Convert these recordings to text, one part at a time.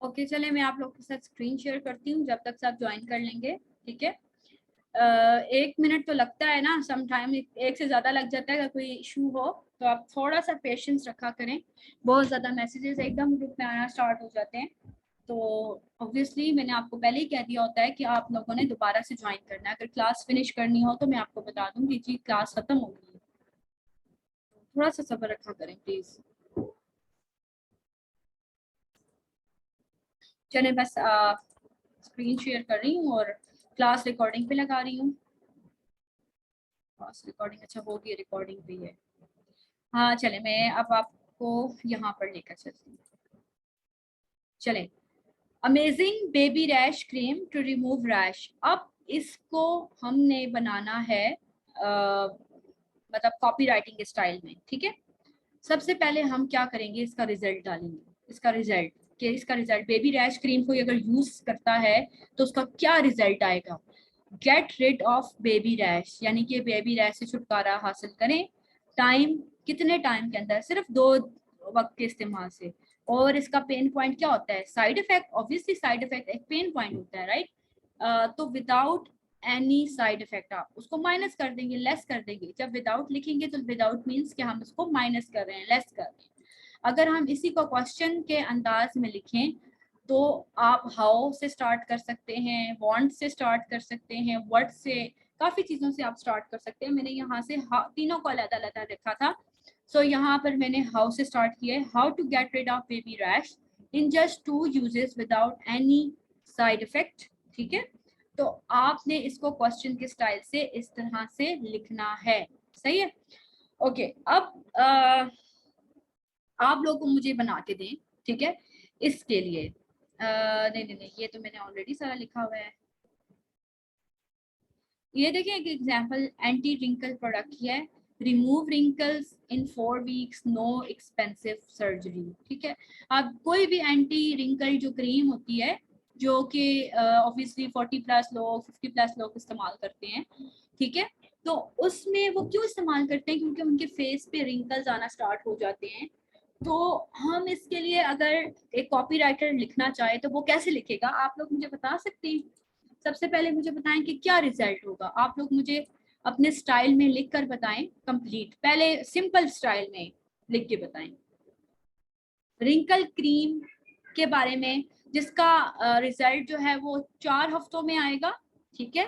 Okay चले मैं आप लोग के साथ स्क्रीन शेयर करती हूँ जब तक सब ज्वाइन कर लेंगे, ठीक है। 1 मिनट तो लगता है ना, सम टाइम एक से ज़्यादा लग जाता है। अगर कोई इशू हो तो आप थोड़ा सा पेशेंस रखा करें। बहुत ज़्यादा मैसेजेस एकदम ग्रुप में आना स्टार्ट हो जाते हैं, तो ऑब्वियसली मैंने आपको पहले ही कह दिया होता है कि आप लोगों ने दोबारा से ज्वाइन करना है। अगर क्लास फिनिश करनी हो तो मैं आपको बता दूंगी जी क्लास ख़त्म हो गई है, थोड़ा सा सब्र रखा करें प्लीज़। चले बस स्क्रीन शेयर कर रही हूँ और क्लास रिकॉर्डिंग पे लगा रही हूँ। क्लास रिकॉर्डिंग अच्छा होगी, रिकॉर्डिंग भी है। हाँ चले मैं अब आपको यहाँ पर लेकर चलती हूँ। चले, amazing baby rash cream to remove rash. अब इसको हमने बनाना है मतलब कॉपी राइटिंग स्टाइल में, ठीक है। सबसे पहले हम क्या करेंगे, इसका रिजल्ट डालेंगे। इसका रिजल्ट कि इसका रिजल्ट बेबी रैश क्रीम को अगर यूज करता है तो उसका क्या रिजल्ट आएगा। Get rid of baby rash, यानी कि बेबी रैश से छुटकारा हासिल करें। टाइम, कितने टाइम के अंदर, सिर्फ 2 वक्त के इस्तेमाल से। और इसका पेन पॉइंट क्या होता है, side effect. Obviously side effect एक पेन पॉइंट होता है, राइट। तो विदाउट एनी साइड इफेक्ट आप उसको माइनस कर देंगे, लेस कर देंगे। जब विदाउट लिखेंगे तो विदाउट मीन्स कि हम इसको माइनस कर रहे हैं, लेस कर रहे हैं। अगर हम इसी को क्वेश्चन के अंदाज में लिखें तो आप हाउ से स्टार्ट कर सकते हैं, वांट से स्टार्ट कर सकते हैं, व्हाट से, काफ़ी चीज़ों से आप स्टार्ट कर सकते हैं। मैंने यहाँ से तीनों को अलग अलग रखा था। सो यहाँ पर मैंने हाउ से स्टार्ट किया है। How to get rid of baby rash in just 2 uses without any side effect, ठीक है। तो आपने इसको क्वेश्चन के स्टाइल से इस तरह से लिखना है, सही है। ओके अब आप लोग को मुझे बना के दें, ठीक है। इसके लिए नहीं नहीं नहीं, ये तो मैंने ऑलरेडी सारा लिखा हुआ है। ये देखिए एक एग्जांपल एंटी रिंकल प्रोडक्ट की है। Remove wrinkles in 4 weeks, no expensive surgery, ठीक है। अब कोई भी एंटी रिंकल जो क्रीम होती है, जो कि ऑब्वियसली 40+ लोग 50+ लोग इस्तेमाल करते हैं, ठीक है। तो उसमें वो क्यों इस्तेमाल करते हैं, क्योंकि उनके फेस पे रिंकल्स आना स्टार्ट हो जाते हैं। तो हम इसके लिए अगर एक कॉपी राइटर लिखना चाहे तो वो कैसे लिखेगा, आप लोग मुझे बता सकते हैं। सबसे पहले मुझे बताएं कि क्या रिजल्ट होगा। आप लोग मुझे अपने स्टाइल में लिख कर बताएं, कंप्लीट, पहले सिंपल स्टाइल में लिख के बताएं। रिंकल क्रीम के बारे में जिसका रिजल्ट जो है वो 4 हफ्तों में आएगा, ठीक है।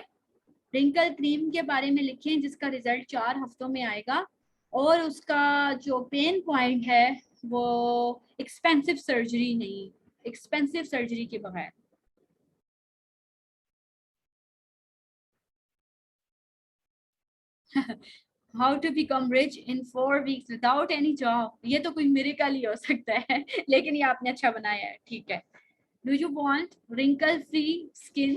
रिंकल क्रीम के बारे में लिखें जिसका रिजल्ट 4 हफ्तों में आएगा, और उसका जो पेन पॉइंट है वो एक्सपेंसिव सर्जरी नहीं, एक्सपेंसिव सर्जरी के बगैर। How to become rich in 4 weeks without any job, ये तो कोई मिरेकल ही हो सकता है लेकिन ये आपने अच्छा बनाया है, ठीक है। Do you want wrinkle free skin,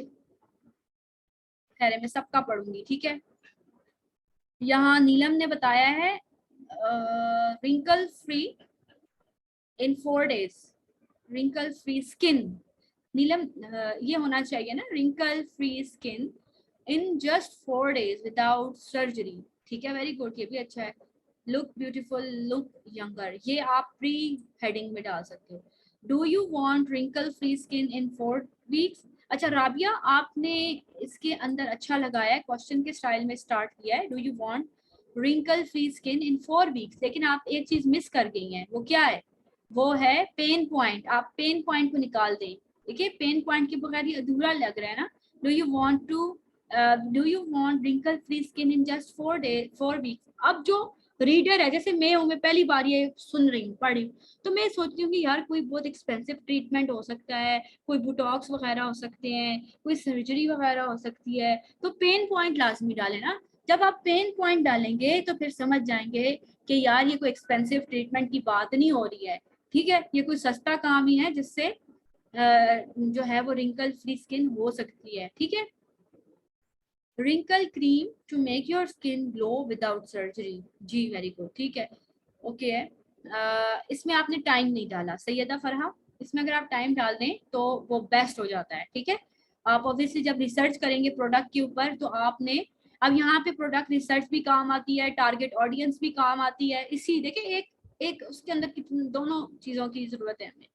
खैर मैं सबका पढ़ूंगी, ठीक है। यहाँ नीलम ने बताया है wrinkle free in 4 days, wrinkle free skin. Neelam ये होना चाहिए ना, wrinkle free skin in just 4 days without surgery, ठीक है। वेरी गुड, ये भी अच्छा है। लुक ब्यूटीफुल, लुक यंगर, ये आप प्री हेडिंग में डाल सकते हो। Do you want wrinkle free skin in 4 weeks. अच्छा राबिया, आपने इसके अंदर अच्छा लगाया है, क्वेश्चन के स्टाइल में स्टार्ट किया है, do you want wrinkle free skin in 4 weeks, लेकिन आप एक चीज मिस कर गई हैं, वो क्या है, वो है पेन पॉइंट। आप पेन पॉइंट को निकाल दें, देखिए पेन पॉइंट के बगैर ये अधूरा लग रहा है ना। Do you want to do you want wrinkle free skin in just 4 weeks. अब जो रीडर है, जैसे मैं हूँ, मैं पहली बार ये सुन रही हूँ, पढ़ रही हूँ, तो मैं सोचती हूँ कि यार कोई बहुत एक्सपेंसिव ट्रीटमेंट हो सकता है, कोई बुटॉक्स वगैरह हो सकते हैं, कोई सर्जरी वगैरह हो सकती है, तो पेन पॉइंट लाजमी डालें ना। जब आप पेन पॉइंट डालेंगे तो फिर समझ जाएंगे कि यार ये कोई एक्सपेंसिव ट्रीटमेंट की बात नहीं हो रही है, ठीक है। ये कोई सस्ता काम ही है जिससे जो है वो रिंकल फ्री स्किन हो सकती है, ठीक है। Wrinkle cream to make your skin glow without surgery, जी वेरी गुड, ठीक है, ओके है। इसमें आपने टाइम नहीं डाला सैयदा फरहा, इसमें अगर आप टाइम डाल दें तो वो बेस्ट हो जाता है, ठीक है। आप ऑब्वियसली जब रिसर्च करेंगे प्रोडक्ट के ऊपर तो आपने, अब यहाँ पे प्रोडक्ट रिसर्च भी काम आती है, टारगेट ऑडियंस भी काम आती है, इसी देखिए एक एक उसके अंदर कितने दोनों चीज़ों की ज़रूरत है हमें।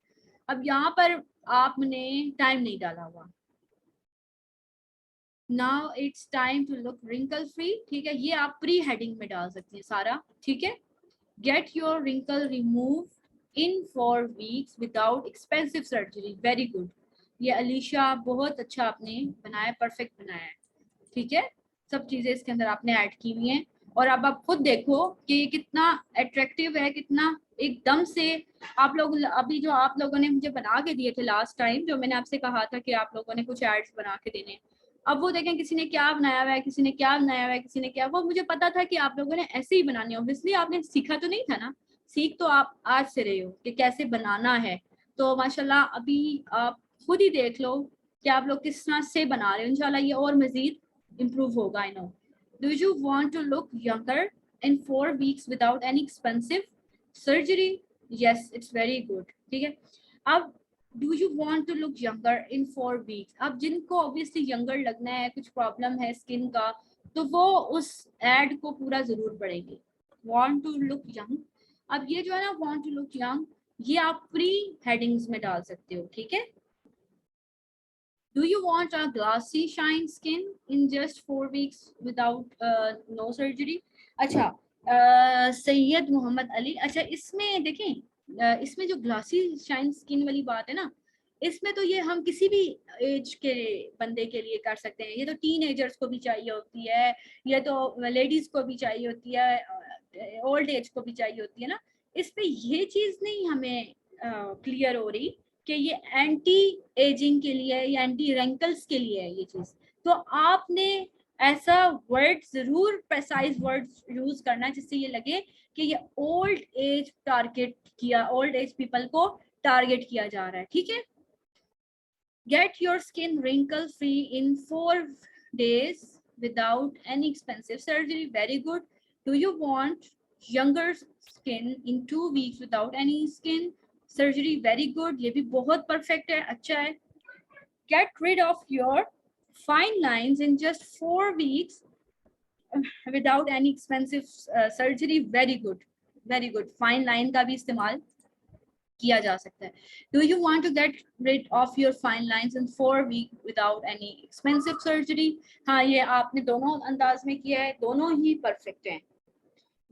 अब यहाँ पर आपने टाइम नहीं डाला हुआ। Now it's time to look wrinkle free, ठीक है, ये आप प्री हेडिंग में डाल सकती हैं सारा, ठीक है। Get your wrinkle remove in 4 weeks without expensive surgery, very good. ये अलीशा बहुत अच्छा आपने बनाया, परफेक्ट बनाया है, ठीक है। सब चीजें इसके अंदर आपने ऐड की हुई हैं और अब आप खुद देखो कि ये कितना अट्रैक्टिव है, कितना एकदम से। आप लोग अभी जो आप लोगों ने मुझे बना के दिए थे लास्ट टाइम, जो मैंने आपसे कहा था कि आप लोगों ने कुछ एड्स बना के देने, अब वो देखें किसी ने क्या बनाया हुआ है, किसी ने क्या बनाया हुआ है, किसी ने क्या, वो मुझे पता था कि आप लोगों ने ऐसे ही बनानी है। ऑब्वियसली आपने सीखा तो नहीं था ना, सीख तो आप आज से रहे हो कि कैसे बनाना है। तो माशाल्लाह अभी आप खुद ही देख लो कि आप लोग किस तरह से बना रहे हो। इंशाल्लाह ये और मजीद improve होगा। I know. Do you want to look younger in 4 weeks without any expensive surgery? Yes, it's very good. ठीक है। अब do you want to look younger in 4 weeks? अब जिनको obviously younger लगना है, कुछ प्रॉब्लम है स्किन का, तो वो उस एड को पूरा जरूर पढ़ेंगे। Want to look young, अब ये जो है ना want to look young, ये आप प्री हेडिंग्स में डाल सकते हो, ठीक है। Do you want a glossy shine skin in just 4 weeks without no surgery? अच्छा, सैयद मोहम्मद अली, अच्छा इसमें देखें, इसमें जो ग्लासी शाइन स्किन वाली बात है ना, इसमें तो ये हम किसी भी एज के बंदे के लिए कर सकते हैं। ये तो टीनेजर्स को भी चाहिए होती है, ये तो लेडीज को भी चाहिए होती है, ओल्ड एज को भी चाहिए होती है ना। इस पे ये चीज नहीं हमें क्लियर हो रही कि ये एंटी एजिंग के लिए या एंटी रैंकल्स के लिए है ये चीज। तो आपने ऐसा वर्ड जरूर, प्रेसाइज वर्ड यूज करना जिससे ये लगे कि ये ओल्ड एज टारगेट किया, ओल्ड एज पीपल को टारगेट किया जा रहा है, ठीक है। Get your skin wrinkle free in 4 days without any expensive surgery, very good. Do you want younger skin in 2 weeks without any skin surgery, very good, ये भी बहुत परफेक्ट है, अच्छा है। Get rid of your fine lines in just 4 weeks without any expensive surgery, very good, very good। fine line का भी इस्तेमाल किया जा सकता है। Do you want to get rid of your fine lines in 4 weeks without any expensive surgery? हाँ, ये आपने दोनों अंदाज में किया है, दोनों ही परफेक्ट हैं।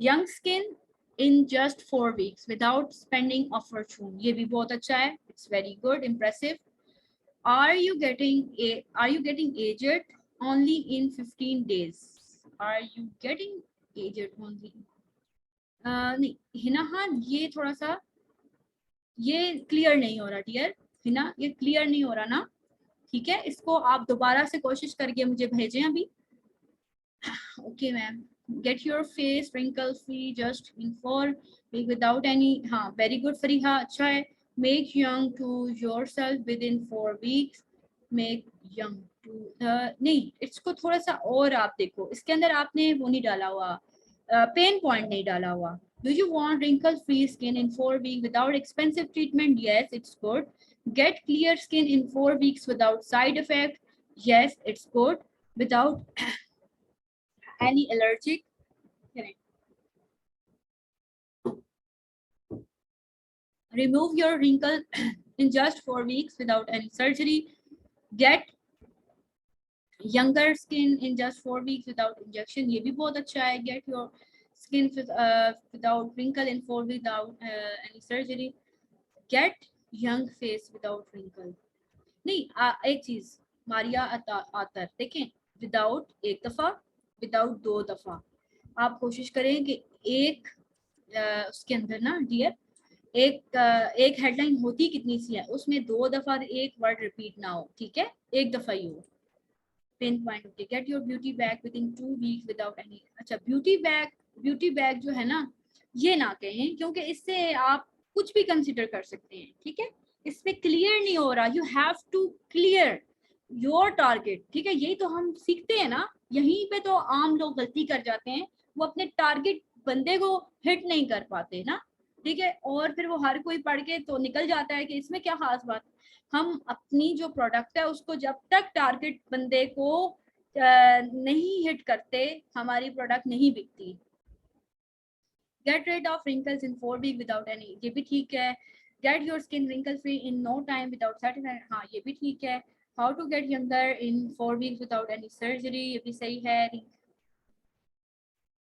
Young skin in just 4 weeks without spending a fortune, ये भी बहुत अच्छा है, it's very good, impressive। Are you getting aged only in 15 days? Are you getting aged only? नहीं हिना, हाँ ये थोड़ा सा ये क्लियर नहीं हो रहा डियर हिना, ये क्लियर नहीं हो रहा ना, ठीक है। इसको आप दोबारा से कोशिश करके मुझे भेजें अभी। Okay ma'am. Get your face wrinkle free just in 4 weeks without any, हाँ वेरी गुड फरीहा, अच्छा है। Make young to yourself within 4 weeks, make young to नहीं, इसको थोड़ा सा और आप देखो, इसके अंदर आपने वो नहीं डाला हुआ, पेन पॉइंट नहीं डाला हुआ। Do you want wrinkle free skin in 4 weeks without expensive treatment? Yes, it's good. Get clear skin in 4 weeks without side effect? Yes, it's good. Without any allergic? Remove your wrinkle in just 4 weeks without any surgery. Get younger skin in just 4 weeks without injection, ये भी बहुत अच्छा है। Get your skin without wrinkle in 4 weeks without any surgery. Get young face without wrinkle। नहीं, एक चीज मारिया आतर देखें, विदाउट एक दफा, विदाउट 2 दफा। आप कोशिश करें कि एक उसके अंदर ना डियर, एक हेडलाइन होती कितनी सी है, उसमें 2 दफा एक वर्ड रिपीट ना हो, ठीक है, एक दफा ही हो। पिन पॉइंट होती है। Get your beauty back with in 2 weeks without any, अच्छा ब्यूटी बैक जो है ना, ये ना कहें क्योंकि इससे आप कुछ भी कंसिडर कर सकते हैं, ठीक है। इसमें क्लियर नहीं हो रहा, you have to clear your target, ठीक है। यही तो हम सीखते हैं ना, यहीं पे तो आम लोग गलती कर जाते हैं, वो अपने टारगेट बंदे को हिट नहीं कर पाते ना, ठीक है। और फिर वो हर कोई पढ़ के तो निकल जाता है कि इसमें क्या खास बात। हम अपनी जो प्रोडक्ट है उसको जब तक टारगेट बंदे को नहीं हिट करते, हमारी प्रोडक्ट नहीं बिकती। Get rid of wrinkles in 4 week without any, ये भी ठीक है। Get your skin wrinkle free in no time without certified, हाँ ये भी ठीक है। How to get younger in 4 weeks without any surgery, ये भी सही है।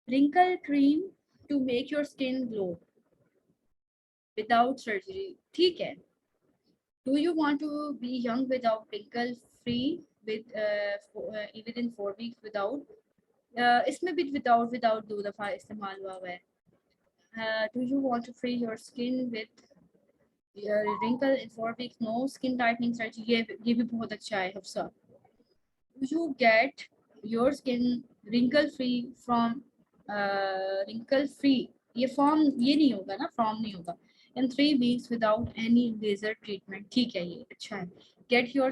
Wrinkle cream to make your skin glow without surgery, ठीक है। Do you want to be young without wrinkle free within 4 weeks without, इसमें भी without without 2 दफा इस्तेमाल हुआ है। Do you want to free your skin with wrinkle in 4 weeks, no skin tightening surgery, ये भी बहुत अच्छा है Hafsa. You get your skin wrinkle free from wrinkle free, ये फॉर्म ये नहीं होगा ना, फॉर्म नहीं होगा, in 3 weeks without any laser treatment, ठीक है ये अच्छा है। get your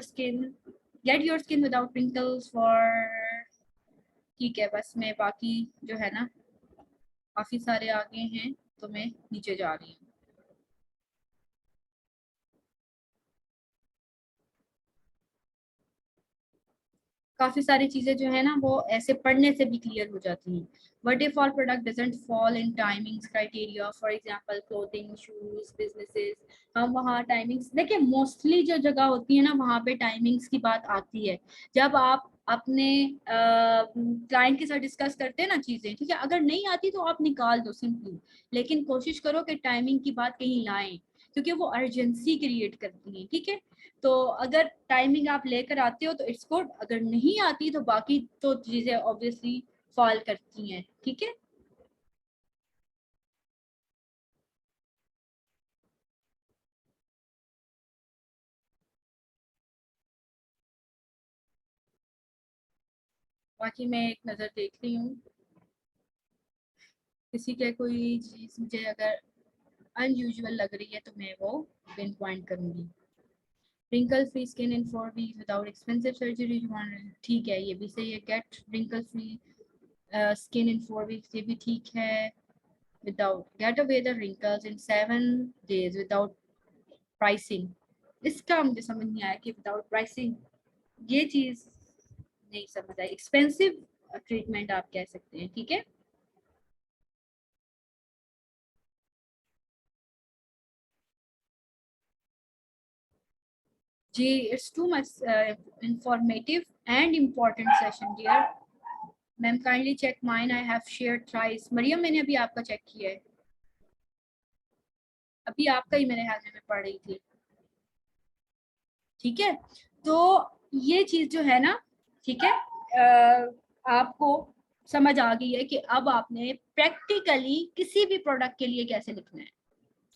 skin without wrinkles for, ठीक है। बस मैं बाकी जो है ना काफी सारे आगे हैं तो मैं नीचे जा रही हूँ। काफी सारी चीजें जो है ना वो ऐसे पढ़ने से भी क्लियर हो जाती हैं। What if our product doesn't fall in timings criteria, for example clothing, shoes, businesses, हम वहाँ टाइमिंग्स देखिए, मोस्टली जो जगह होती है ना वहाँ पे टाइमिंग्स की बात आती है जब आप अपने क्लाइंट के साथ डिस्कस करते हैं ना चीजें, ठीक है। अगर नहीं आती तो आप निकाल दो सिंपली, लेकिन कोशिश करो कि टाइमिंग की बात कहीं लाएं, क्योंकि वो अर्जेंसी क्रिएट करती है, ठीक है। तो अगर टाइमिंग आप लेकर आते हो तो इट्स गुड, अगर नहीं आती तो बाकी तो चीजें ऑब्वियसली फॉल करती हैं, ठीक है। बाकी मैं एक नज़र देख रही हूँ, किसी के कोई चीज़ मुझे अगर अनयूजुअल लग रही है तो मैं वो पिन पॉइंट करूंगी। Wrinkle free skin in 4 weeks without expensive surgery, ठीक है ये भी सही है। Get wrinkle free skin in 4 weeks, ये भी ठीक है। Without get away the wrinkles in 7 days without pricing, इसका मुझे समझ नहीं आया कि विदाउट प्राइसिंग, ये चीज नहीं समझ आई। एक्सपेंसिव ट्रीटमेंट आप कह सकते हैं, ठीक है। जी it's too much informative and important session dear ma'am, kindly check mine, I have shared thrice. Mariam मैंने अभी आपका चेक किया है, अभी आपका ही मेरे ख्याल में मैं पढ़ रही थी, ठीक है। तो ये चीज जो है ना, ठीक है, आपको समझ आ गई है कि अब आपने प्रैक्टिकली किसी भी प्रोडक्ट के लिए कैसे लिखना है,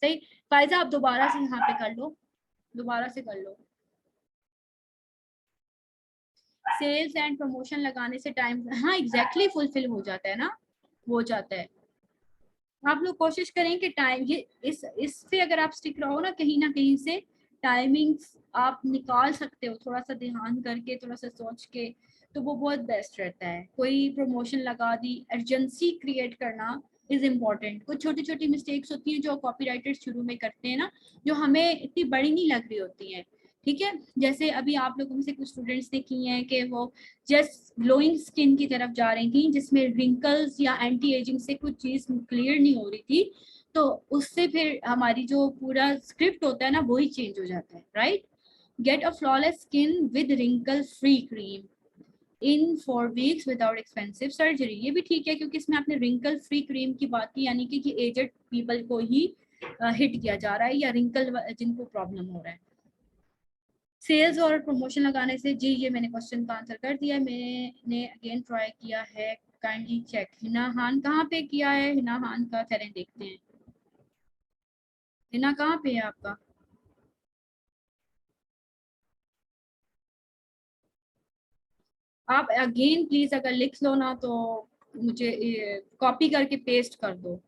सही। फायजा आप दोबारा से यहाँ पे कर लो, दोबारा से कर लो। सेल्स एंड प्रमोशन लगाने से टाइम, हाँ एग्जैक्टली फुलफिल हो जाता है ना, हो जाता है। आप लोग कोशिश करें कि टाइम ये इस पे अगर आप स्टिक रहो ना कहीं से टाइमिंग्स आप निकाल सकते हो, थोड़ा सा ध्यान करके, थोड़ा सा सोच के, तो वो बहुत बेस्ट रहता है। कोई प्रमोशन लगा दी, अर्जेंसी क्रिएट करना इज इम्पॉर्टेंट। कुछ छोटी छोटी मिस्टेक्स होती हैं जो कॉपीराइटर्स शुरू में करते हैं ना, जो हमें इतनी बड़ी नहीं लग रही होती हैं, ठीक है। जैसे अभी आप लोगों में से कुछ स्टूडेंट्स ने की हैं कि वो जस्ट ग्लोइंग स्किन की तरफ जा रही थी जिसमें रिंकल्स या एंटी एजिंग से कुछ चीज क्लियर नहीं हो रही थी, तो उससे फिर हमारी जो पूरा स्क्रिप्ट होता है ना वही चेंज हो जाता है, right. Get a flawless skin with wrinkle free cream in 4 weeks without expensive surgery, ये भी ठीक है क्योंकि इसमें आपने रिंकल फ्री क्रीम की बात की, यानी कि एजेड पीपल को ही हिट किया जा रहा है या रिंकल जिनको प्रॉब्लम हो रहा है। सेल्स और प्रमोशन लगाने से, जी ये मैंने क्वेश्चन का आंसर कर दिया, मैंने अगेन ट्राई किया है, काइंडली चेक। हिना खान कहाँ पे किया है, हिना खान का ठहरें देखते हैं, हिना कहाँ पे है आपका। आप अगेन प्लीज अगर लिख लो ना तो मुझे कॉपी करके पेस्ट कर दो।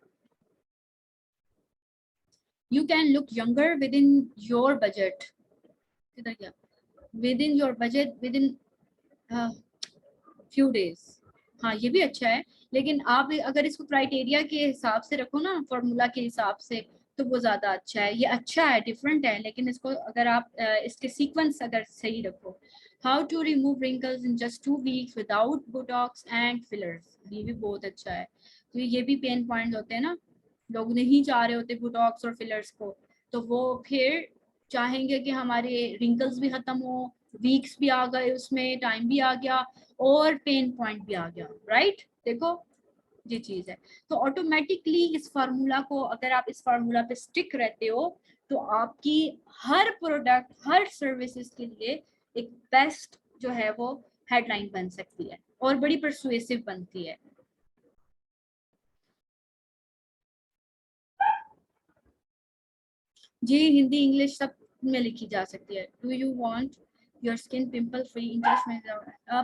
You can look younger with in your budget, किधर गया, with in your budget with in few days, हाँ ये भी अच्छा है। लेकिन आप अगर इसको क्राइटेरिया के हिसाब से रखो ना, फॉर्मूला के हिसाब से, तो वो ज्यादा अच्छा है। ये अच्छा है, डिफरेंट है, लेकिन इसको अगर आप इसके सीक्वेंस अगर सही रखो। How to remove wrinkles in just 2 weeks without botox and fillers, ये भी बहुत अच्छा है। तो ये भी पेन पॉइंट होते हैं ना, लोग नहीं चाह रहे होते बोटॉक्स और फिलर्स को, तो वो फिर चाहेंगे कि हमारे रिंकल्स भी खत्म हो, वीक्स भी आ गए, उसमें टाइम भी आ गया और पेन पॉइंट भी आ गया, राइट। देखो ये चीज है। तो ऑटोमेटिकली इस फार्मूला को, अगर आप इस फार्मूला पे स्टिक रहते हो, तो आपकी हर प्रोडक्ट, हर सर्विसेज के लिए एक बेस्ट जो है वो हेडलाइन बन सकती है और बड़ी परसुएसिव बनती है। जी, हिंदी इंग्लिश सब में लिखी जा सकती है। Do you want your skin pimple free? English में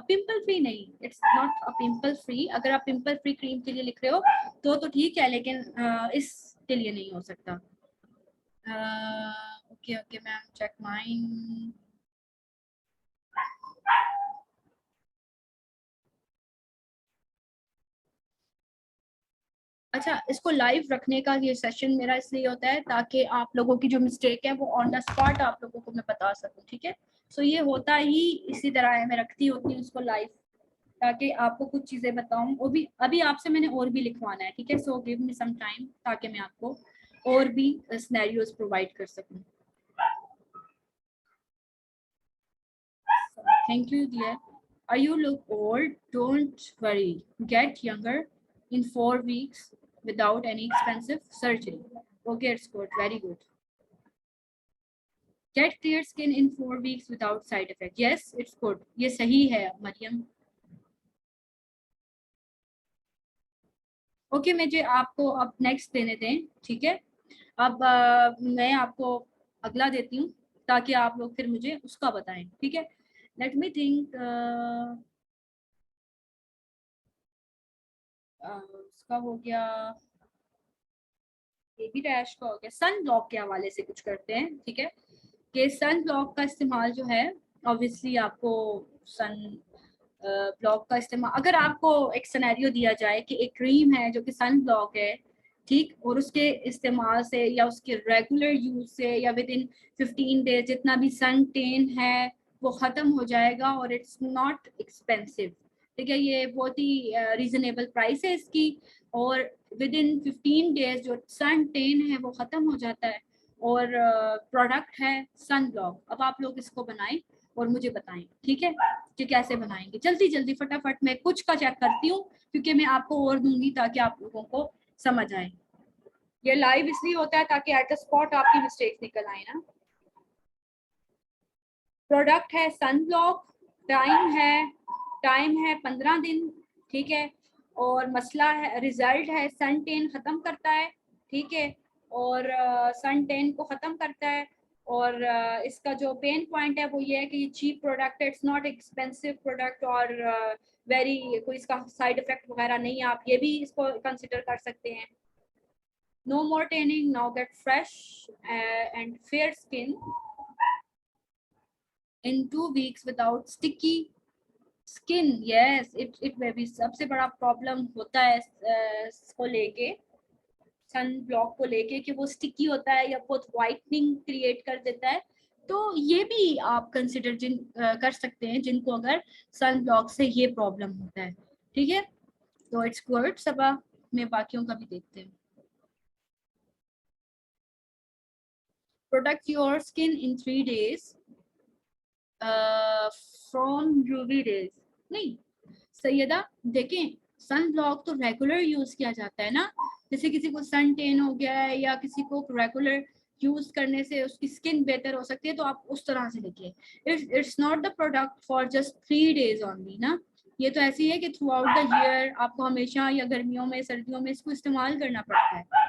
पिंपल फ्री नहीं, it's not a pimple free. अगर आप पिंपल फ्री क्रीम के लिए लिख रहे हो तो ठीक है, लेकिन इसके लिए नहीं हो सकता। Okay okay ma'am, check mine. अच्छा, इसको लाइव रखने का ये सेशन मेरा इसलिए होता है ताकि आप लोगों की जो मिस्टेक है वो ऑन द स्पॉट आप लोगों को मैं बता सकूं, ठीक है। सो ये होता ही इसी तरह है, मैं रखती होती हूँ उसको लाइव ताकि आपको कुछ चीजें बताऊं। वो भी अभी आपसे मैंने और भी लिखवाना है, ठीक है। So give me some time ताकि मैं आपको और भी सिनेरियोज प्रोवाइड कर सकूं। Thank you dear. Are you look old? Don't worry. Get younger in 4 weeks without any expensive surgery. Okay, it's good. Very good. Get clear skin in 4 weeks without side effect. Yes, it's good. ये सही है Maryam. Okay, मुझे आपको अब next देने दें, ठीक है। अब मैं आपको अगला देती हूँ ताकि आप लोग फिर मुझे उसका बताएं, ठीक है। Let me think. उसका हो गया, बेबी रैश का हो गया, सन ब्लॉक के हवाले से कुछ करते हैं, ठीक है। कि सन ब्लॉक का इस्तेमाल जो है, ऑब्वियसली आपको सन ब्लॉक का इस्तेमाल, अगर आपको एक सिनेरियो दिया जाए कि एक क्रीम है जो कि सन ब्लॉक है, ठीक, और उसके इस्तेमाल से या उसके रेगुलर यूज से या विद इन 15 डेज जितना भी सन टेन है वो खत्म हो जाएगा और इट्स नॉट एक्सपेंसिव, ठीक है। ये बहुत ही रीजनेबल प्राइस है इसकी, और विद इन 15 डेज जो सन टेन है वो खत्म हो जाता है, और प्रोडक्ट है सन ब्लॉक। अब आप लोग इसको बनाएं और मुझे बताएं, ठीक है, कि कैसे बनाएंगे। जल्दी जल्दी फटाफट मैं कुछ का चेक करती हूँ क्योंकि मैं आपको और दूंगी ताकि आप लोगों को समझ आए। ये लाइव इसलिए होता है ताकि एट द स्पॉट आपकी मिस्टेक्स निकल आए ना। प्रोडक्ट है सन ब्लॉक, टाइम है 15 दिन, ठीक है। और मसला है, रिजल्ट है सन टेन खत्म करता है, ठीक है, और सन टेन को खत्म करता है। और इसका जो पेन पॉइंट है वो ये है कि ये चीप प्रोडक्ट है, इट्स नॉट एक्सपेंसिव प्रोडक्ट, और वेरी कोई इसका साइड इफेक्ट वगैरह नहीं है, आप ये भी इसको कंसिडर कर सकते हैं। No more tanning, now get fresh and fair skin in 2 weeks without sticky skin. Yes, it may be सबसे बड़ा प्रॉब्लम होता है इसको लेके, सन ब्लॉक को लेके, कि वो स्टिकी होता है या बहुत वाइटनिंग क्रिएट कर देता है। तो ये भी आप कंसिडर कर सकते हैं जिनको अगर सन ब्लॉक से ये प्रॉब्लम होता है, ठीक है। तो इट्स गुड। सबा में बाकियों का भी देखते हैं। Protect your skin in 3 days from UV rays. नहीं सैयदा, देखें, सन ब्लॉक तो रेगुलर यूज किया जाता है ना, जैसे किसी को सन टेन हो गया है या किसी को रेगुलर यूज करने से उसकी स्किन बेहतर हो सकती है, तो आप उस तरह से लिखिए। It's not the product for just 3 days only ना। ये तो ऐसी है कि थ्रू आउट द ईयर आपको हमेशा, या गर्मियों में सर्दियों में इसको इस्तेमाल करना पड़ता है।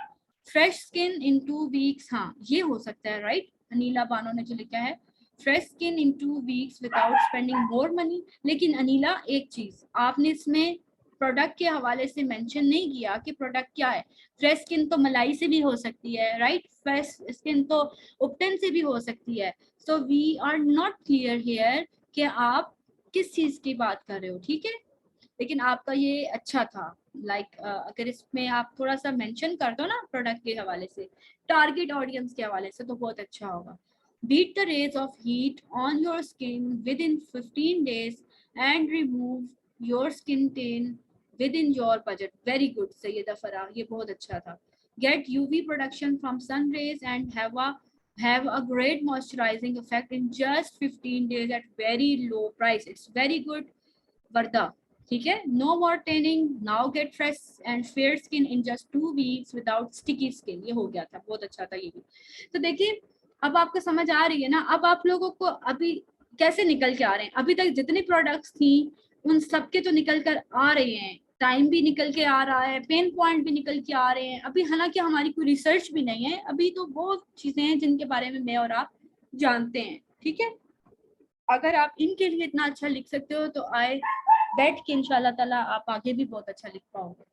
फ्रेश स्किन इन 2 weeks, हाँ ये हो सकता है, राइट। अनीला बानो ने जो लिखा है, फ्रेश स्किन इन 2 weeks without spending more money. लेकिन अनीला, एक चीज आपने इसमें प्रोडक्ट के हवाले से मेंशन नहीं किया कि प्रोडक्ट क्या है। फ्रेश स्किन तो मलाई से भी हो सकती है, राइट। फ्रेश स्किन तो उपटन से भी हो सकती है। So we are not clear here कि आप किस चीज की बात कर रहे हो, ठीक है। लेकिन आपका ये अच्छा था, लाइक अगर इसमें आप थोड़ा सा मेंशन कर दो ना प्रोडक्ट के हवाले से, टारगेट ऑडियंस के हवाले से, तो बहुत अच्छा होगा। Beat the rays of heat on your skin within 15 days and remove your skin tan within your budget. Very good Sayyeda Farah, ये बहुत अच्छा था। Get UV production from sun rays and have a have a great moisturizing effect in just 15 days at very low price. It's very good. Varda, ठीक है? No more tanning. Now get fresh and fair skin in just 2 weeks without sticky skin. ये हो गया था, बहुत अच्छा था ये भी. तो देखिए अब आपको समझ आ रही है ना. अब आप लोगों को अभी कैसे निकल के आ रहे हैं. अभी तक जितनी प्रोडक्ट्स थी उन सबके तो निकल कर आ रहे हैं. टाइम भी निकल के आ रहा है, पेन पॉइंट भी निकल के आ रहे हैं. अभी हालांकि हमारी कोई रिसर्च भी नहीं है, अभी तो बहुत चीजें हैं जिनके बारे में मैं और आप जानते हैं. ठीक है, अगर आप इनके लिए इतना अच्छा लिख सकते हो तो आई बेट कि इंशाल्लाह ताला आप आगे भी बहुत अच्छा लिख पाओगे.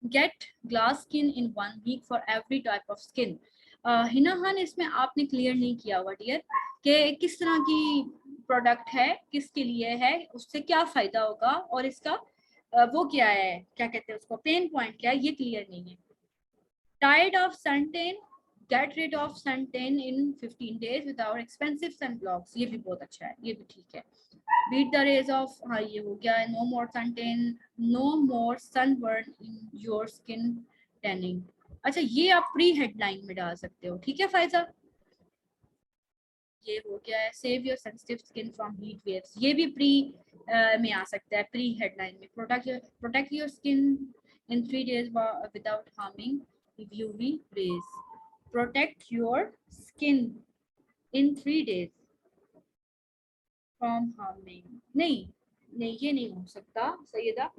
Get glass skin in 1 week for every type of skin. Hina Khan, इसमें आपने क्लियर नहीं किया हुआ डियर कि किस तरह की प्रोडक्ट है, किसके लिए है, उससे क्या फायदा होगा और इसका वो क्या है, क्या कहते हैं उसको, पेन पॉइंट क्या है, ये क्लियर नहीं है. Tired of suntan, get rid of suntan in 15 days without expensive sunblocks. ये भी बहुत अच्छा है, ये भी ठीक है. Beat the rays of, हाँ ये हो गया है. No more suntan, no more sunburn in your skin tanning. अच्छा, ये आप प्री हेडलाइन में डाल सकते हो. ठीक है फायजा, ये हो गया है. Save your sensitive skin from heat waves, ये भी प्री में आ सकता है, प्री हेडलाइन में. Protect your skin in 3 days without harming UV rays. Protect your skin in 3 days from harming. नहीं नहीं, ये नहीं हो सकता सैयदा.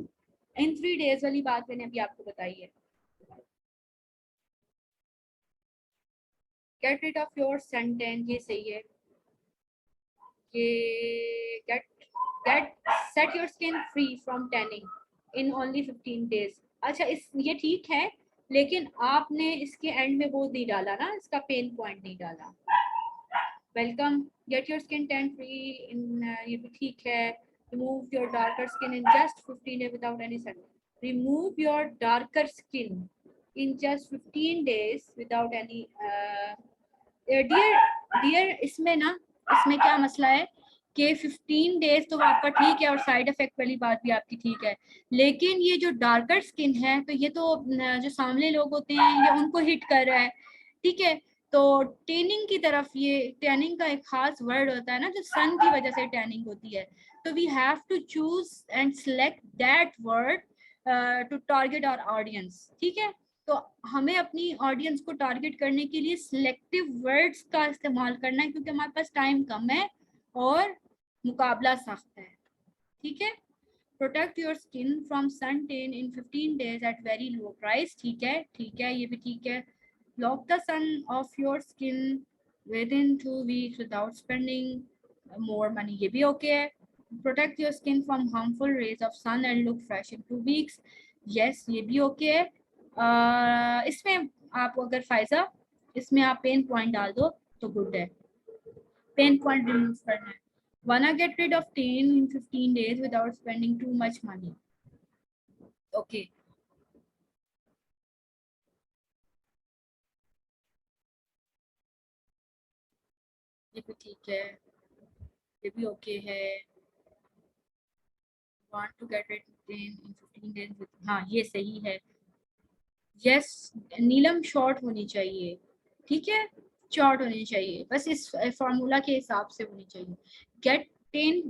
इन 3 days वाली बात मैंने अभी आपको बताई है. Get rid of your suntan, ये सही है. ये get set your skin free from tanning in only 15 days. अच्छा, इस ये ठीक है, लेकिन आपने इसके एंड में वो नहीं डाला ना, इसका पेन पॉइंट नहीं डाला. Welcome. Gate your skin tan free in, ये भी ठीक है. Remove your darker skin in just 15 days without any sun. Remove your darker skin in just 15 days without any dear इसमें ना, इसमें क्या मसला है कि 15 डेज तो आपका ठीक है और साइड इफेक्ट वाली बात भी आपकी ठीक है, लेकिन ये जो डार्कर स्किन है तो ये तो जो सामने लोग होते हैं ये उनको हिट कर रहा है. ठीक है, तो टैनिंग की तरफ, ये टैनिंग का एक खास वर्ड होता है ना, जो सन की वजह से टैनिंग होती है, तो we have to choose and select that word to target our audience. ठीक है, तो हमें अपनी ऑडियंस को टारगेट करने के लिए सिलेक्टिव वर्ड्स का इस्तेमाल करना है, क्योंकि हमारे पास टाइम कम है और मुकाबला सख्त है. ठीक है, protect your skin from sun tan in 15 days at very low price. ठीक है, ठीक है, ये भी ठीक है. Block the sun off your skin within 2 weeks without spending more money. ये भी okay है. Protect your skin from harmful rays of sun and look fresh in 2 weeks. Yes, ये भी okay है. इसमें आप अगर फायजा इसमें आप पेन पॉइंट डाल दो तो गुड है. पेन पॉइंट रिमूव करना है. Wanna get rid of tan in 15 days without spending too much money. Okay. ये भी ठीक है, ये भी ओके है. Want to get rid of tan in 15 days with, हाँ ये सही है. यस, नीलम शॉर्ट होनी चाहिए. ठीक है, शॉर्ट होनी चाहिए, बस इस फॉर्मूला के हिसाब से होनी चाहिए. Get tan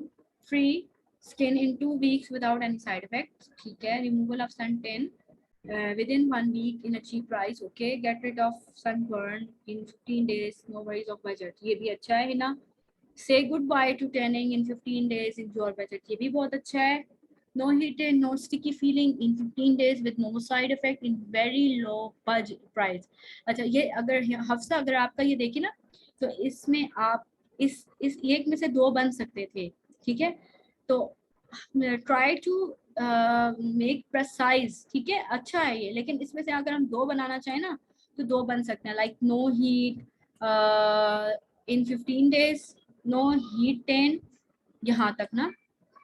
free skin in 2 weeks without any side effects. ठीक है, removal of sun tan within 1 week in a cheap price. Okay, get rid of sunburn in 15 days, no worries of budget. ये भी अच्छा है ना. Say goodbye to tanning in 15 days in your budget. ये भी बहुत अच्छा है. No heat and no sticky feeling in 15 days with no side effect in very low budget price. अच्छा, ये अगर हफ्सा अगर आपका ये देखिए ना, तो इसमें आप इस एक में से 2 बन सकते थे. ठीक है, तो ट्राई टू मेक प्रेसाइज. ठीक है, अच्छा है ये, लेकिन इसमें से अगर हम 2 बनाना चाहें ना तो 2 बन सकते हैं. Like no heat in 15 days, no heat 10, यहाँ तक ना,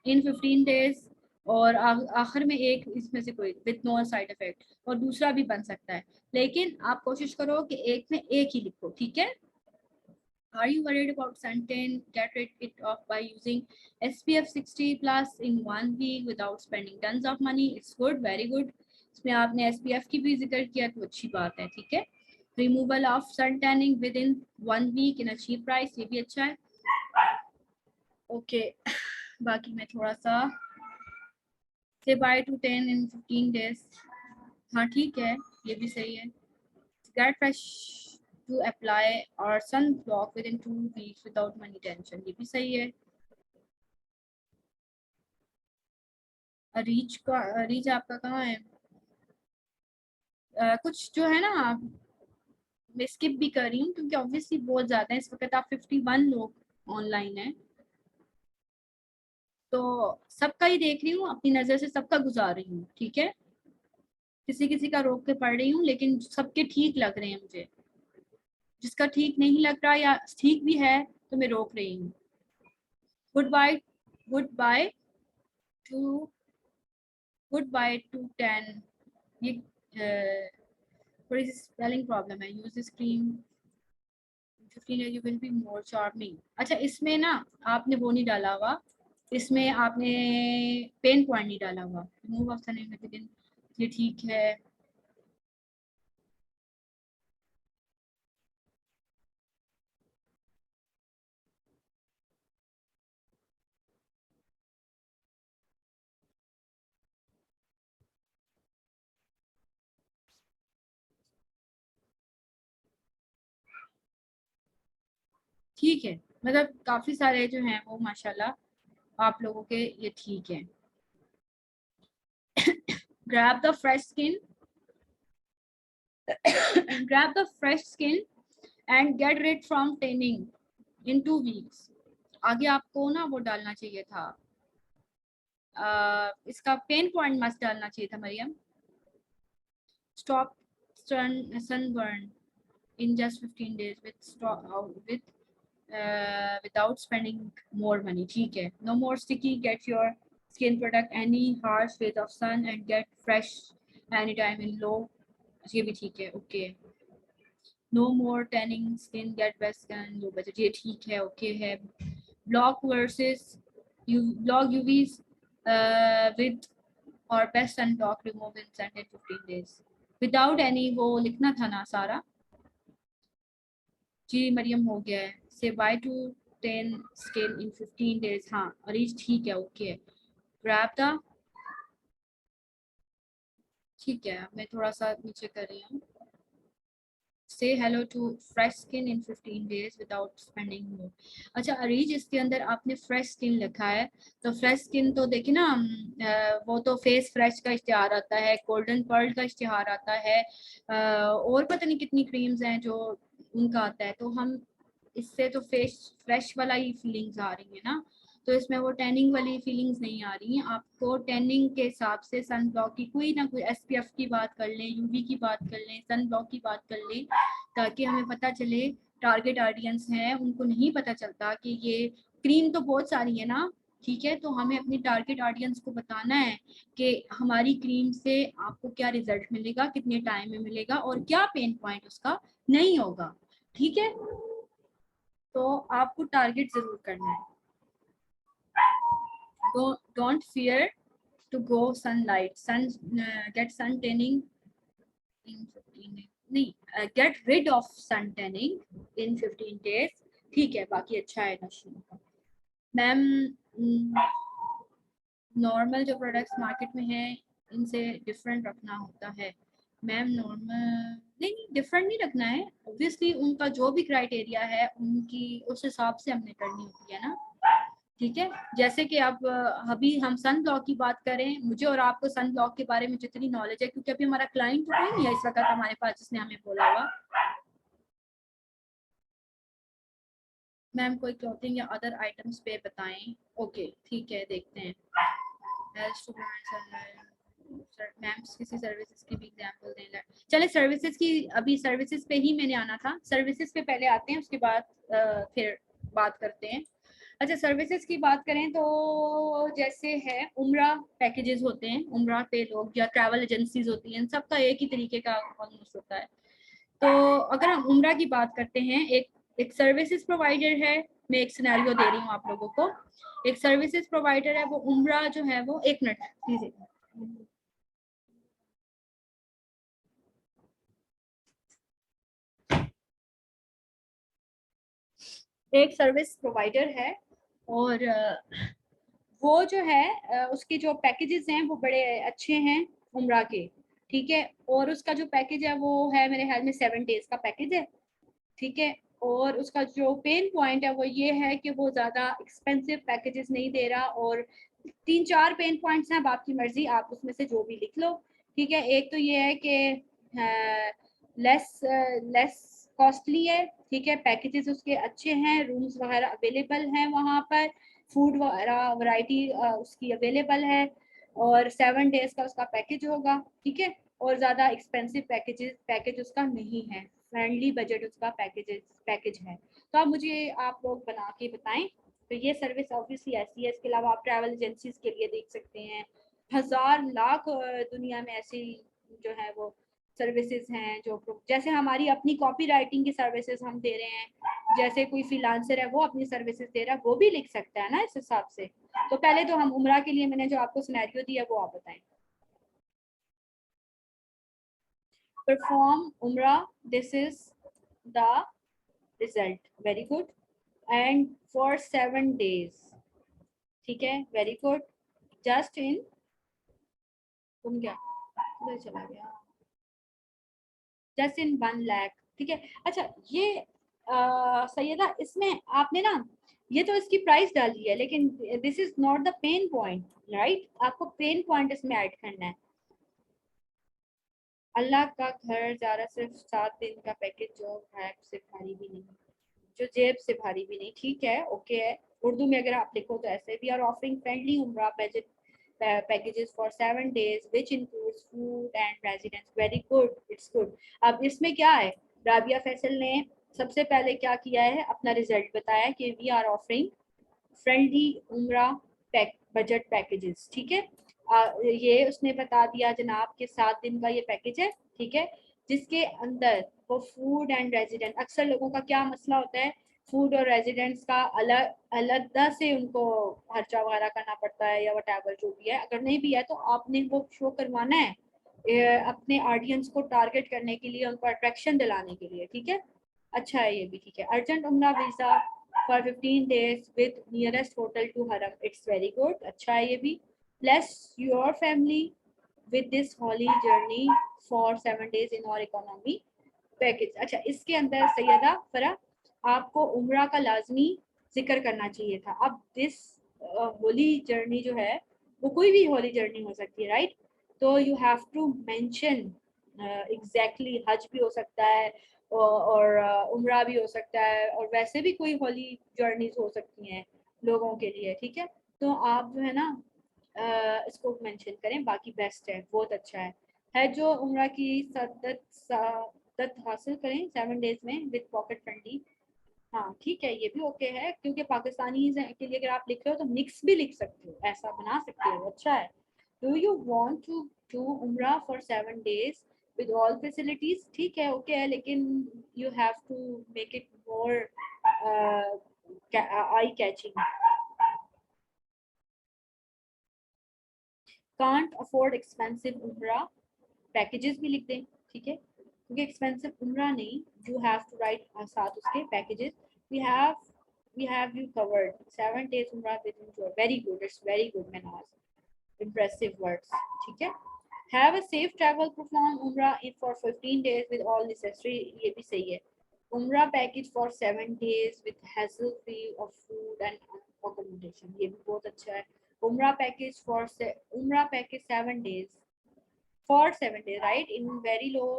इन 15 days, और आखिर में एक इसमें से कोई विद नो साइड इफेक्ट, और दूसरा भी बन सकता है, लेकिन आप कोशिश करो कि एक में एक ही लिखो. ठीक है. Are you worried about suntan? Get it off by using SPF 60 plus in 1 week without spending tons of money. It's good, very good. इसमें आपने SPF की भी जिक्र किया तो अच्छी बात है. ठीक है, removal of sun tanning within 1 week in a cheap price, ये भी अच्छा है। ओके बाकी मैं थोड़ा सा से बाय टू 10 इन 15 डेज, हाँ ठीक है, ये भी सही है। गेट फ्रेश टू अप्लाई और sun block within 2 weeks without money tension, ये भी सही है। रीच का रीच आपका कहाँ है? कुछ जो है ना, मैं स्किप भी कर रही हूँ क्योंकि ऑब्वियसली बहुत ज्यादा है इस वक्त। आप 51 लोग ऑनलाइन हैं, तो सबका ही देख रही हूँ, अपनी नजर से सबका गुजार रही हूँ, ठीक है। किसी किसी का रोक के पढ़ रही हूँ, लेकिन सबके ठीक लग रहे हैं मुझे। जिसका ठीक नहीं लग रहा या ठीक भी है तो मैं रोक रही हूँ। Goodbye, goodbye to, goodbye to 10, ये थोड़ी सी स्पेलिंग प्रॉब्लम है। Use this cream 15 you will be more charming। अच्छा इसमें ना आपने वो नहीं डाला हुआ, इसमें आपने पेन पॉइंट नहीं डाला हुआ। रिमूव ऑफ द नेम, लेकिन ये ठीक है। ठीक है, मतलब काफी सारे जो हैं वो माशाल्लाह आप लोगों के ये ठीक है। grab the fresh skin grab the fresh skin and get rid from tanning in 2 weeks। आगे आपको ना वो डालना चाहिए था, इसका पेन पॉइंट मस्त डालना चाहिए था Mariyam. Stop sunburn in just 15 days without spending more money, ठीक है। no more sticky, get your skin product any harsh rays of sun and get fresh anytime in low, ये भी ठीक है। Okay, no more tanning skin, get best skin low budget, ये ठीक है, okay है। block versus you block UVs with or best sunblock remove in 10 to 15 days without any, वो लिखना था ना सारा। जी मरियम हो गया है। से bye to 10 skin in 15 days, हाँ अरीज ठीक है, ओके है। ग्रैब द, ठीक है मैं थोड़ा सा नीचे कर रही हूँ। Say hello to fresh skin in 15 days without spending more. अच्छा अरीज इसके अंदर आपने फ्रेश स्किन लिखा है, तो फ्रेश स्किन तो देखिए ना, वो तो फेस फ्रेश का इश्तिहार आता है, गोल्डन पर्ल का इश्तिहार आता है, और पता नहीं कितनी क्रीम्स हैं जो उनका आता है। तो हम इससे तो फेस फ्रेश वाला ही फीलिंग्स आ रही है ना, तो इसमें वो टैनिंग वाली फीलिंग्स नहीं आ रही हैं। आपको टैनिंग के हिसाब से सन ब्लॉक की कोई ना कोई एसपीएफ की बात कर लें, यूवी की बात कर लें, सन ब्लॉक की बात कर लें, ताकि हमें पता चले। टारगेट ऑडियंस है उनको नहीं पता चलता कि ये क्रीम तो बहुत सारी है ना, ठीक है। तो हमें अपनी टारगेट ऑडियंस को बताना है कि हमारी क्रीम से आपको क्या रिजल्ट मिलेगा, कितने टाइम में मिलेगा और क्या पेन पॉइंट उसका नहीं होगा, ठीक है। तो आपको टारगेट जरूर करना है। Don't fear to go sunlight, get sun tanning in 15 days, नहीं get rid of sun tanning in 15 days, ठीक है। बाकी अच्छा है नशीन का। मैम नॉर्मल जो प्रोडक्ट्स मार्केट में हैं इनसे डिफरेंट रखना होता है। मैम नॉर्मल नहीं डिफरेंट नहीं रखना है, ऑब्वियसली उनका जो भी क्राइटेरिया है उनकी उस हिसाब से हमने करनी होती है ना, ठीक है। जैसे कि अब अभी हम सन ब्लॉक की बात करें, मुझे और आपको सन ब्लॉक के बारे में जितनी नॉलेज है, क्योंकि अभी हमारा क्लाइंट तो कोई नहीं है इस वक्त हमारे पास जिसने हमें बोला हुआ। मैम कोई क्लॉथिंग या अदर आइटम्स पे बताएं। ओके ठीक है, देखते हैं। मैम किसी सर्विसेज की भी एग्जांपल दें। चले सर्विसेज की, अभी सर्विसेज पे ही मैंने आना था, सर्विसेज पे पहले आते हैं, उसके बाद फिर बात करते हैं। अच्छा सर्विसेज की बात करें तो जैसे है उम्रा पैकेजेस होते हैं, उम्रा पे लोग या ट्रैवल एजेंसीज होती हैं, सबका एक ही तरीके का ऑलमोस्ट होता है। तो अगर हम उम्रा की बात करते हैं, एक एक सर्विसेज प्रोवाइडर है, मैं एक सिनेरियो दे रही हूँ आप लोगों को। एक सर्विसेज प्रोवाइडर है, वो उम्रा जो है वो, एक मिनट प्लीज, एक सर्विस प्रोवाइडर है और वो जो है उसके जो पैकेजेस हैं वो बड़े अच्छे हैं उम्रा के, ठीक है। और उसका जो पैकेज है वो है मेरे ख्याल में 7 डेज का पैकेज है, ठीक है। और उसका जो पेन पॉइंट है वो ये है कि वो ज़्यादा एक्सपेंसिव पैकेजेस नहीं दे रहा, और 3-4 पेन पॉइंट्स हैं, आपकी मर्जी, आप उसमें से जो भी लिख लो, ठीक है। एक तो ये है कि लेस लेस कॉस्टली है, ठीक है। पैकेजेस उसके अच्छे हैं, रूम्स वगैरह अवेलेबल हैं वहाँ पर, फूड वगैरह वैरायटी उसकी अवेलेबल है, और 7 डेज का उसका पैकेज होगा, ठीक है। और ज़्यादा एक्सपेंसिव पैकेज उसका नहीं है, फ्रेंडली बजट उसका पैकेज है। तो आप मुझे आप लोग बना के बताएं। तो ये सर्विस ऑब्वियसली ऐसी है। इसके अलावा आप ट्रैवल एजेंसीज के लिए देख सकते हैं, हजार लाख दुनिया में ऐसी जो है वो सर्विसेज हैं, जो जैसे हमारी अपनी कॉपी राइटिंग की सर्विसेज हम दे रहे हैं, जैसे कोई फ्रीलांसर है वो अपनी सर्विसेज दे रहा है, वो भी लिख सकता है ना इस हिसाब से। तो पहले तो हम उम्रा के लिए मैंने जो आपको सिनेरियो दिया वो आप बताएं। परफॉर्म उम्रा, this is the result, very good. And for 7 days, ठीक है, वेरी गुड। जस्ट इन, तुम क्या किधर चला गया, जस्ट इन 1 लाख, ठीक है। अच्छा ये सैयदा, इसमें आपने ना ये तो इसकी प्राइस डाली है, लेकिन this is not the pain point, right. आपको पेन पॉइंट इसमें ऐड करना है। अल्लाह का घर जा रहा, सिर्फ 7 दिन का पैकेज, जो है से भारी भी नहीं, जो जेब से भारी भी नहीं, ठीक है, ओके है। उर्दू में अगर आप लिखो तो ऐसे भी, आर ऑफरिंग फ्रेंडली उम्रा packages for 7 days which includes food and residence, very good, it's good। अब इसमें क्या है, राबिया फैसल ने सबसे पहले क्या किया है, अपना रिजल्ट बताया कि वी आर ऑफरिंग फ्रेंडली उम्रा बजट पैकेजेस, ठीक है। ये उसने बता दिया जनाब के 7 दिन का ये पैकेज है, ठीक है, जिसके अंदर वो फूड एंड रेजिडेंट, अक्सर लोगों का क्या मसला होता है, फूड और रेजिडेंट्स का अलग अलग से उनको खर्चा वगैरह करना पड़ता है या वट जो भी है। अगर नहीं भी है तो आपने वो शो करवाना है अपने ऑडियंस को टारगेट करने के लिए, उनको अट्रैक्शन दिलाने के लिए, ठीक है। अच्छा है ये भी, ठीक है। अर्जेंट उम्रा visa for 15 days with nearest hotel to हरम, इट्स वेरी गुड, अच्छा है ये भी। Plus your family with this holy journey for 7 days in our economy package. अच्छा इसके अंदर सैयदा फरा आपको उम्रा का लाजमी जिक्र करना चाहिए था। अब दिस होली जर्नी जो है वो कोई भी होली जर्नी हो सकती है, राइट। तो you have to mention exactly, हज भी हो सकता है और उम्रा भी हो सकता है, और वैसे भी कोई होली जर्नीज हो सकती हैं लोगों के लिए, ठीक है। तो आप जो है ना इसको मेंशन करें, बाकी बेस्ट है, बहुत अच्छा है जो उम्रा की सदत हासिल करें 7 डेज में विद पॉकेट फ्रेंडली। हाँ ठीक है, ये भी ओके है, क्योंकि पाकिस्तानी के लिए अगर आप लिख रहे हो तो मिक्स भी लिख सकते हो, ऐसा बना सकते हो, अच्छा है। Do you want to do उम्रा for 7 days with all facilities, ठीक है, ओके है, लेकिन you have to make it more eye catching. Can't afford expensive उम्रा, पैकेजेस भी लिख दें, ठीक है, क्योंकि एक्सपेंसिव उम्रा नहीं, यू हैव टू राइट साथ उसके packages. We have you covered 7 days उम्रा with enjoy, very good, it's very good Menaz, impressive words, ठीक है। Have a safe travel, perform उम्रा in for 15 days with all necessary, ये भी सही है। उम्रा package for 7 days with hassle free of food and accommodation, ये भी बहुत अच्छा है। उम्रा पैकेज फॉर उम्रा package 7 days for 7 days, right? In very low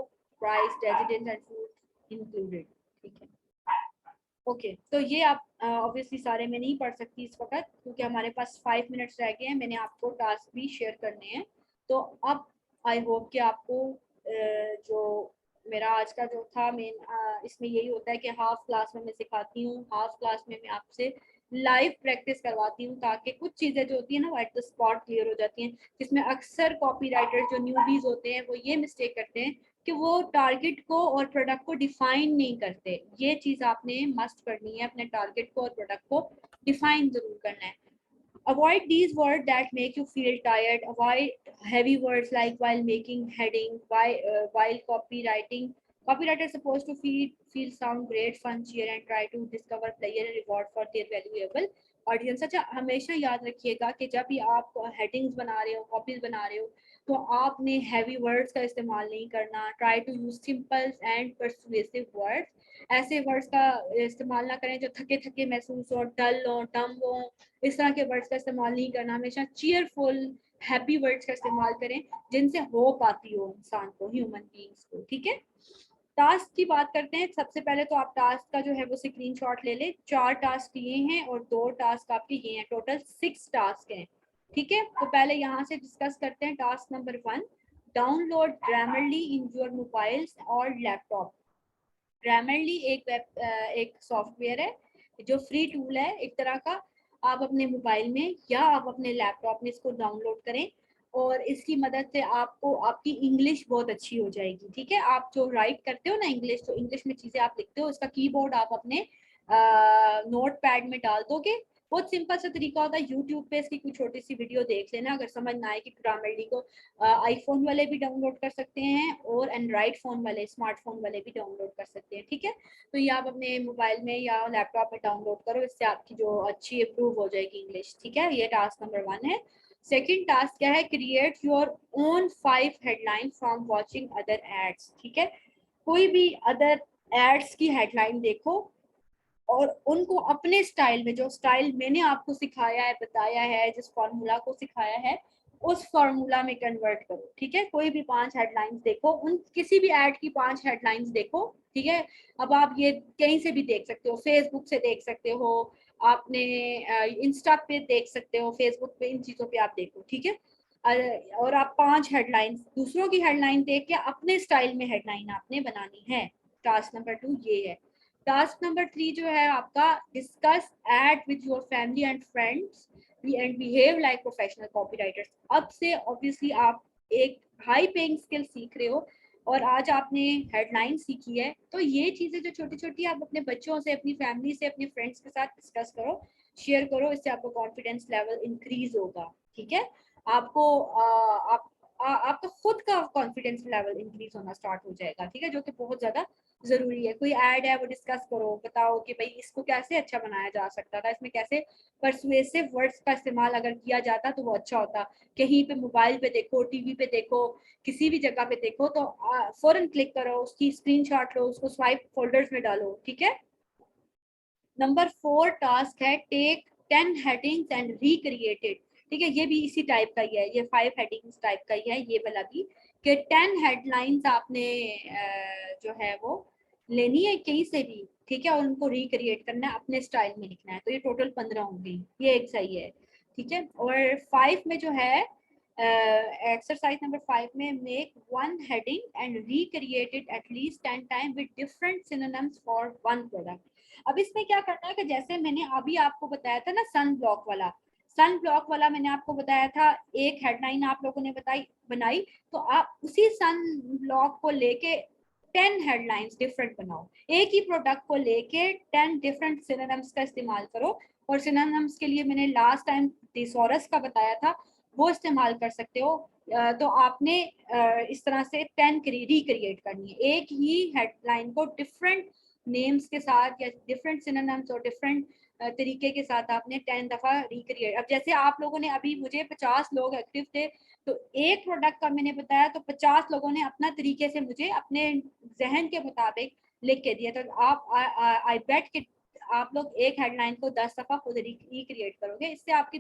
price, residence and food included, ठीक है। ओके तो ये आप ऑब्वियसली सारे में नहीं पढ़ सकती इस वक्त, क्योंकि हमारे पास 5 मिनट्स रह गए हैं, मैंने आपको टास्क भी शेयर करने हैं। तो अब आई होप कि आपको जो मेरा आज का जो था मेन, इसमें यही होता है कि हाफ क्लास में मैं सिखाती हूँ, हाफ क्लास में मैं आपसे लाइव प्रैक्टिस करवाती हूँ, ताकि कुछ चीज़ें जो होती है ना वो एट द स्पॉट क्लियर हो जाती हैं, जिसमें अक्सर कॉपी राइटर जो न्यूबीज होते हैं वो ये मिस्टेक करते हैं कि वो टारगेट को और प्रोडक्ट को डिफाइन नहीं करते। ये चीज आपने मस्ट करनी है, अपने टारगेट को और प्रोडक्ट को डिफाइन जरूर करना है। Avoid these words that make you feel tired. Avoid heavy words like while making heading, while copywriting Copywriter is supposed to feel sound great, fun, cheer and try to discover player and reward for their valuable audience. अच्छा हमेशा याद रखिएगा कि जब भी आप headings बना रहे हो, कॉपीज बना रहे हो, तो आपने हैवी वर्ड्स का इस्तेमाल नहीं करना। Try to use simple and persuasive words. ऐसे वर्ड्स का इस्तेमाल ना करें जो थके थके महसूस हो, डल हो, डम हो, इस तरह के वर्ड्स का इस्तेमाल नहीं करना। हमेशा चीयरफुल हैप्पी वर्ड्स का इस्तेमाल करें जिनसे होप आती हो इंसान को, ह्यूमन बींग्स को। ठीक है, टास्क की बात करते हैं। सबसे पहले तो आप टास्क का जो है वो स्क्रीनशॉट ले ले। 4 टास्क ये हैं और 2 टास्क आपके ये हैं, टोटल 6 टास्क हैं। ठीक है, तो पहले यहाँ से डिस्कस करते हैं task number 1। Download Grammarly in your mobiles और लैपटॉप। ग्रामरली एक सॉफ्टवेयर है जो फ्री टूल है एक तरह का। आप अपने मोबाइल में या आप अपने लैपटॉप में इसको डाउनलोड करें और इसकी मदद से आपको आपकी इंग्लिश बहुत अच्छी हो जाएगी। ठीक है, आप जो राइट करते हो ना इंग्लिश, तो इंग्लिश में चीजें आप लिखते हो, उसका कीबोर्ड आप अपने नोट पैड में डाल दोगे। बहुत सिंपल सा तरीका होता है। यूट्यूब पे इसकी कोई छोटी सी वीडियो देख लेना, अगर समझ ना आए कि ग्रामरली को आईफोन वाले भी डाउनलोड कर सकते हैं और एंड्रॉइड फोन वाले, स्मार्टफोन वाले भी डाउनलोड कर सकते हैं। ठीक है, तो ये आप अपने मोबाइल में या लैपटॉप में डाउनलोड करो, इससे आपकी जो अच्छी इंप्रूव हो जाएगी इंग्लिश। ठीक है, ये टास्क नंबर 1 है। सेकंड टास्क क्या है? Create your own 5 headline from watching other ads. ठीक है, कोई भी अदर एड्स की हेडलाइन देखो और उनको अपने स्टाइल में, जो स्टाइल मैंने आपको सिखाया है, बताया है, जिस फॉर्मूला को सिखाया है, उस फॉर्मूला में कन्वर्ट करो। ठीक है, कोई भी 5 हेडलाइंस देखो, उन किसी भी ऐड की 5 हेडलाइंस देखो। ठीक है, अब आप ये कहीं से भी देख सकते हो, फेसबुक से देख सकते हो, आपने इंस्टा पे देख सकते हो, फेसबुक पे, इन चीजों पे आप देखो। ठीक है, और आप 5 हेडलाइंस दूसरों की हेडलाइन देख के अपने स्टाइल में हेडलाइन आपने बनानी है। टास्क नंबर 2 ये है। टास्क नंबर 3 जो है आपका, discuss ad with your family and friends and behave like professional copywriters. अब से ऑब्वियसली आप एक हाई पेइंग स्किल सीख रहे हो और आज आपने हेडलाइन सीखी है, तो ये चीजें जो छोटी छोटी आप अपने बच्चों से, अपनी फैमिली से, अपने फ्रेंड्स के साथ डिस्कस करो, शेयर करो, इससे आपका कॉन्फिडेंस लेवल इंक्रीज होगा। ठीक है, आपको आपका खुद का कॉन्फिडेंस लेवल इंक्रीज होना स्टार्ट हो जाएगा। ठीक है, जो कि बहुत ज्यादा जरूरी है। कोई ऐड है वो डिस्कस करो, बताओ कि भाई इसको कैसे अच्छा बनाया जा सकता था, इसमें कैसे परसुएसिव वर्ड्स का इस्तेमाल अगर किया जाता तो वो अच्छा होता। कहीं पे मोबाइल पे देखो, टीवी पे देखो, किसी भी जगह पे देखो, तो फौरन क्लिक करो, उसकी स्क्रीनशॉट लो, उसको स्वाइप फोल्डर्स में डालो। ठीक है, नंबर 4 टास्क है टेक 10 हेडिंग्स एंड रिक्रिएटेड। ठीक है, ये भी इसी टाइप का ही है, ये 5 हेडिंग्स टाइप का ही है ये वाला भी, कि 10 हेडलाइंस आपने जो है वो लेनी है कहीं से भी। ठीक है, और उनको रिक्रिएट करना है, अपने स्टाइल में लिखना है, तो ये टोटल 15 होंगी, ये एक सही है। ठीक है, और 5 में जो है एक्सरसाइज नंबर 5 में make one heading and recreate it at least 10 time with different synonyms for one product. अब इसमें क्या करना है कि जैसे मैंने अभी आपको बताया था ना सन ब्लॉक वाला, सन ब्लॉक वाला मैंने आपको बताया था, एक हेडलाइन आप लोगों ने बनाई, तो आप उसी सन ब्लॉक को लेके 10 हेडलाइंस डिफरेंट बनाओ। एक ही प्रोडक्ट को लेके 10 डिफरेंट सिनोनिम्स का इस्तेमाल करो। और सिनोनिम्स के लिए मैंने लास्ट टाइम थिसॉरस का बताया था, वो इस्तेमाल कर सकते हो। तो आपने इस तरह से 10 रिक्रिएट करनी है, एक ही हेडलाइन को डिफरेंट नेम्स के साथ या डिफरेंट सिनोनिम्स और डिफरेंट तरीके के साथ आपने 10 दफा रिक्रिएट। अब जैसे आप लोगों ने अभी, मुझे 50 लोग एक्टिव थे, तो एक प्रोडक्ट का मैंने बताया तो 50 लोगों ने अपना तरीके से मुझे अपने जहन के मुताबिक लिख के दिया। तो आप आई बेट कि आप लोग एक हेडलाइन को 10 दफा खुद रिक्रिएट करोगे, इससे आपका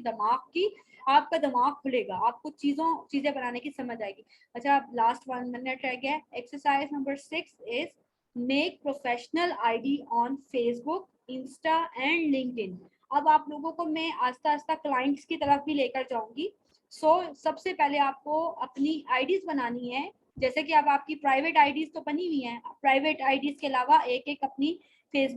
दिमाग खुलेगा, आपको चीजें बनाने की समझ आएगी। अच्छा, लास्ट 1 मिनट रह गया। Exercise number 6 is make professional ID on Facebook, Insta and LinkedIn. अब आप लोगों को मैं आस्ता आस्ता क्लाइंट्स की तरफ भी लेकर जाऊंगी। सबसे पहले आपको अपनी आईडीज बनानी है। जैसे कि अब आपकी प्राइवेट आईडीज तो बनी हुई हैं, प्राइवेट आईडीज के अलावा एक एक अपनी फेसबुक